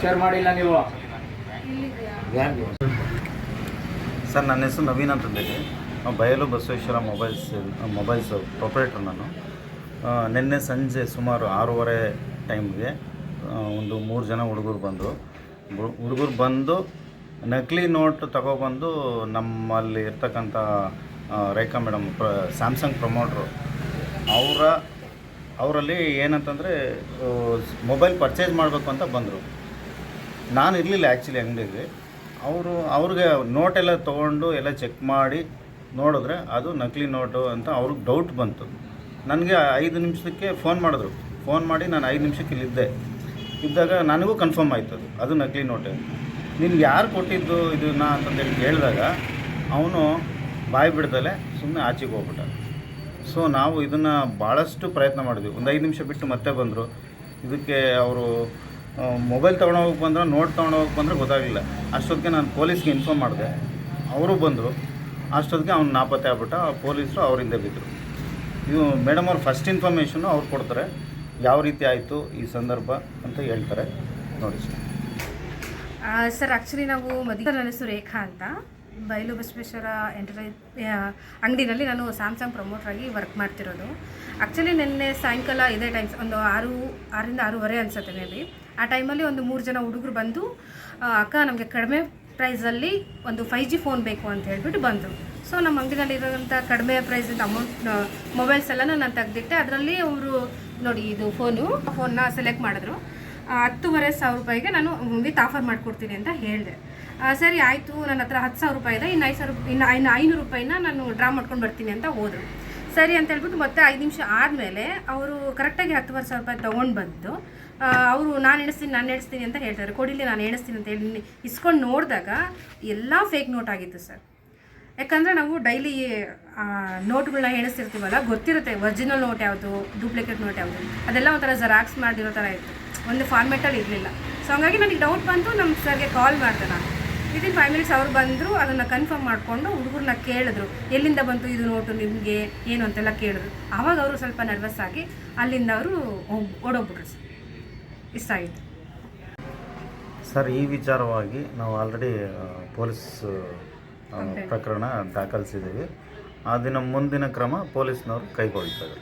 Share ಮಾಡಿಲ್ಲ ನೀವು. Sir, ನನ್ನ ಹೆಸರು ನವೀನ್ ಅಂತಂದೇಳಿ. ಬಯಲು ಬಸವೇಶ್ವರ ಮೊಬೈಲ್ಸ್ ಪ್ರೊಪ್ರೈಟರ್ ನಾನು. ನಿನ್ನೆ ಸಂಜೆ ಸುಮಾರು 6:30 ಟೈಮ್ಗೆ ಒಂದು 3 ಜನ ಹುಡುಗರು ಬಂದು ನಕಲಿ ನೋಟ್ ತಗೊಬಂದು ನಮ್ಮಲ್ಲಿ ಇರ್ತಕ್ಕಂಥ ರೇಖಾ ಮೇಡಮ್ ಸ್ಯಾಮ್ಸಂಗ್ ಪ್ರಮೋಟ್ರು ಅವರಲ್ಲಿ ಏನಂತಂದರೆ ಮೊಬೈಲ್ ಪರ್ಚೇಸ್ ಮಾಡಬೇಕು ಅಂತ ಬಂದರು. ನಾನು ಇರಲಿಲ್ಲ ಆ್ಯಕ್ಚುಲಿ ಅಂಗಡಿಗೆ. ಅವ್ರಿಗೆ ನೋಟೆಲ್ಲ ತೊಗೊಂಡು ಎಲ್ಲ ಚೆಕ್ ಮಾಡಿ ನೋಡಿದ್ರೆ ಅದು ನಕಲಿ ನೋಟು ಅಂತ ಅವ್ರಿಗೆ ಡೌಟ್ ಬಂತು. ನನಗೆ 5 ನಿಮಿಷಕ್ಕೆ ಫೋನ್ ಮಾಡಿದ್ರು. ಫೋನ್ ಮಾಡಿ ನಾನು 5 ನಿಮಿಷಕ್ಕೆ ಇದ್ದಾಗ ನನಗೂ ಕನ್ಫರ್ಮ್ ಆಯ್ತು ಅದು ನಕಲಿ ನೋಟೆ. ನಿನ್ಗೆ ಯಾರು ಕೊಟ್ಟಿದ್ದು ಇದನ್ನು ಅಂತಂದೇಳಿ ಹೇಳಿದಾಗ ಅವನು ಬಾಯಿ ಬಿಡ್ದಲೆ ಸುಮ್ಮನೆ ಆಚೆಗೆ ಹೋಗ್ಬಿಟ್ಟ. ಸೊ ನಾವು ಇದನ್ನು ಭಾಳಷ್ಟು ಪ್ರಯತ್ನ ಮಾಡಿದ್ವಿ. ಒಂದು 5 ನಿಮಿಷ ಬಿಟ್ಟು ಮತ್ತೆ ಬಂದರು. ಇದಕ್ಕೆ ಅವರು ಮೊಬೈಲ್ ತೊಗೊಂಡೋಗಕ್ಕೆ ಬಂದ್ರೆ, ನೋಟ್ ತೊಗೊಂಡೋಗಕ್ಕೆ ಬಂದರೆ ಗೊತ್ತಾಗಲಿಲ್ಲ. ಅಷ್ಟೊತ್ತಿಗೆ ನಾನು ಪೊಲೀಸ್ಗೆ ಇನ್ಫಾರ್ಮ್ ಮಾಡಿದೆ. ಅವರು ಬಂದರು. ಅಷ್ಟೊತ್ತಿಗೆ ಅವ್ನು ನಾಪತ್ತೆ ಆಗ್ಬಿಟ್ಟ. ಪೊಲೀಸರು ಅವರಿಂದ ಬಿದ್ದರು. ಇದು ಮೇಡಮ್ ಅವ್ರು ಫಸ್ಟ್ ಇನ್ಫಾರ್ಮೇಷನ್ನು ಅವ್ರು ಕೊಡ್ತಾರೆ, ಯಾವ ರೀತಿ ಆಯಿತು ಈ ಸಂದರ್ಭ ಅಂತ ಹೇಳ್ತಾರೆ. ನೋಡಿ ಸರ್, ಆ್ಯಕ್ಚುಲಿ ನಾವು ನನ್ನ ಹೆಸರು ರೇಖಾ ಅಂತ. ಬಯಲು ಬಸವೇಶ್ವರ ಎಂಟರ್ಪ್ರೈಸ್ ಅಂಗಡಿನಲ್ಲಿ ನಾನು ಸ್ಯಾಮ್ಸಂಗ್ ಪ್ರಮೋಟ್ರಾಗಿ ವರ್ಕ್ ಮಾಡ್ತಿರೋದು. ಆ್ಯಕ್ಚುಲಿ ನಿನ್ನೆ ಸಾಯಂಕಾಲ ಇದೇ ಟೈಮ್ಸ್ ಒಂದು 6ರಿಂದ 6:30 ಅನಿಸುತ್ತೆ ಮೇ ಬಿ. ಆ ಟೈಮಲ್ಲಿ ಒಂದು 3 ಜನ ಹುಡುಗರು ಬಂದು, ಅಕ್ಕ ನಮಗೆ ಕಡಿಮೆ ಪ್ರೈಸಲ್ಲಿ ಒಂದು 5G ಫೋನ್ ಬೇಕು ಅಂತ ಹೇಳ್ಬಿಟ್ಟು ಬಂದರು. ಸೊ ನಮ್ಮ ಅಂಗಡಿನಲ್ಲಿರೋಂಥ ಕಡಿಮೆ ಪ್ರೈಸಿಂದ ಮೊಬೈಲ್ಸ್ ಎಲ್ಲ ನಾನು ತೆಗೆದಿಟ್ಟೆ. ಅದರಲ್ಲಿ ಅವರು ನೋಡಿ ಇದು ಫೋನ್ನ ಸೆಲೆಕ್ಟ್ ಮಾಡಿದ್ರು. 10,500 ರೂಪಾಯಿಗೆ ನಾನು ವಿತ್ ಆಫರ್ ಮಾಡಿಕೊಡ್ತೀನಿ ಅಂತ ಹೇಳಿದೆ. ಸರಿ ಆಯಿತು, ನನ್ನ ಹತ್ರ 10,000 ರೂಪಾಯಿ ಇದೆ, ಇನ್ನು 500 ರೂಪಾಯಿನ ನಾನು ಡ್ರಾ ಮಾಡ್ಕೊಂಡು ಬರ್ತೀನಿ ಅಂತ ಹೋದರು. ಸರಿ ಅಂತ ಹೇಳ್ಬಿಟ್ಟು ಮತ್ತೆ 5 ನಿಮಿಷ ಆದಮೇಲೆ ಅವರು ಕರೆಕ್ಟಾಗಿ 10,500 ರೂಪಾಯಿ ತೊಗೊಂಡು ಬಂದು ಅವರು ನಾನು ಎಣಿಸ್ತೀನಿ ಅಂತ ಹೇಳ್ತಾರೆ. ಕೊಡಿಲಿ ನಾನು ಎಣಿಸ್ತೀನಿ ಅಂತ ಹೇಳಿ ಇಸ್ಕೊಂಡು ನೋಡಿದಾಗ ಎಲ್ಲ ಫೇಕ್ ನೋಟ್ ಆಗಿತ್ತು ಸರ್. ಯಾಕಂದರೆ ನಾವು ಡೈಲಿ ನೋಟ್ಗಳನ್ನ ಎಣಿಸ್ತಿರ್ತೀವಲ್ಲ, ಗೊತ್ತಿರುತ್ತೆ ಒರಿಜಿನಲ್ ನೋಟ್ ಯಾವುದು, ಡೂಪ್ಲಿಕೇಟ್ ನೋಟ್ ಯಾವುದು, ಅದೆಲ್ಲ ಒಂಥರ ಜೆರಾಕ್ಸ್ ಮಾಡಿರೋ ಥರ ಇತ್ತು, ಒಂದು ಫಾರ್ಮೆಟಲ್ಲಿ ಇರಲಿಲ್ಲ. ಸೊ ಹಂಗಾಗಿ ನನಗೆ ಡೌಟ್ ಬಂತು. ನಮ್ಮ ಸರ್ಗೆ ಕಾಲ್ ಮಾಡಿದೆ ನಾನು. ವಿದಿನ್ 5 ಮಿನಿಟ್ಸ್ ಅವ್ರು ಬಂದರು. ಅದನ್ನು ಕನ್ಫರ್ಮ್ ಮಾಡಿಕೊಂಡು ಹುಡುಗರನ್ನ ಕೇಳಿದ್ರು, ಎಲ್ಲಿಂದ ಬಂತು ಇದು ನೋಟು ನಿಮಗೆ ಏನು ಅಂತೆಲ್ಲ ಕೇಳಿದ್ರು. ಆವಾಗ ಅವರು ಸ್ವಲ್ಪ ನರ್ವಸ್ ಆಗಿ ಅಲ್ಲಿಂದ ಅವರು ಓಡೋಗ್ಬಿಟ್ರು ಸರ್. ಇಷ್ಟ ಆಗಿತ್ತು ಸರ್. ಈ ವಿಚಾರವಾಗಿ ನಾವು ಆಲ್ರೆಡಿ ಪೊಲೀಸ್ ಪ್ರಕರಣ ದಾಖಲಿಸಿದ್ದೀವಿ. ಆ ದಿನ ಮುಂದಿನ ಕ್ರಮ ಪೊಲೀಸ್ನವರು ಕೈಗೊಳ್ತಾರೆ.